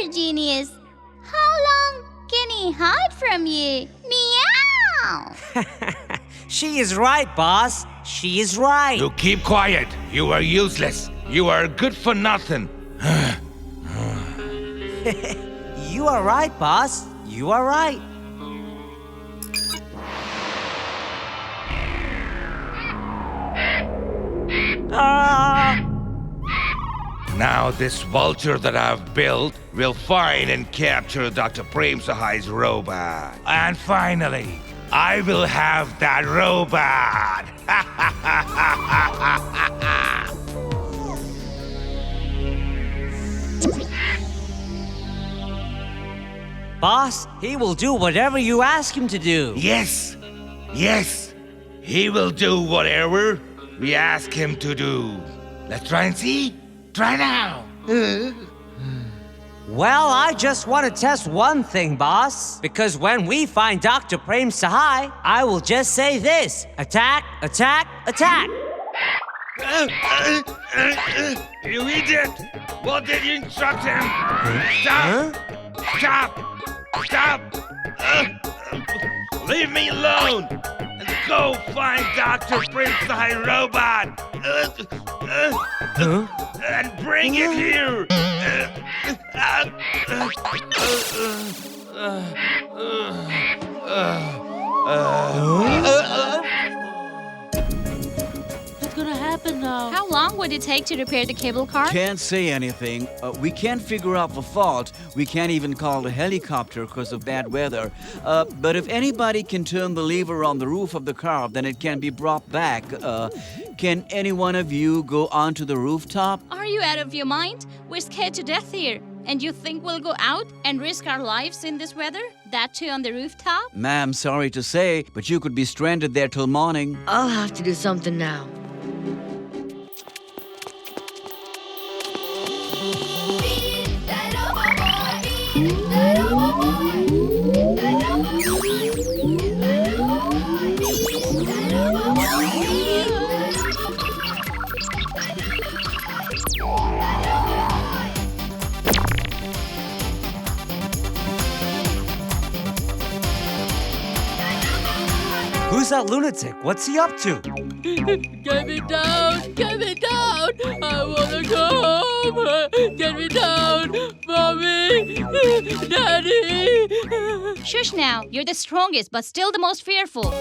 clever genius. How long can he hide from you? Meow! She is right, boss. She is right. You keep quiet. You are useless. You are good for nothing. You are right, boss. You are right. Now this vulture that I've built will find and capture Dr. Prem Sahai's robot. And finally, I will have that robot. Boss, he will do whatever you ask him to do. Yes, yes, he will do whatever we ask him to do. Let's try and see. Try now. Well, I just want to test one thing, boss. Because when we find Dr. Prem Sahai, I will just say this. Attack, attack, attack. You idiot! What did you instruct him? Stop! Stop! Stop! Leave me alone! And go find Dr. Prem Sahai robot! And bring it here! What's gonna happen now? How long would it take to repair the cable car? Can't say anything. We can't figure out the fault. We can't even call the helicopter because of bad weather. But if anybody can turn the lever on the roof of the car, then it can be brought back. Can any one of you go onto the rooftop? Are you out of your mind? We're scared to death here. And you think we'll go out and risk our lives in this weather? That too on the rooftop? Ma'am, sorry to say, but you could be stranded there till morning. I'll have to do something now. Who's that lunatic? What's he up to? Get me down! Get me down! I wanna go home! Get me down! Mommy! Daddy! Shush now. You're the strongest, but still the most fearful.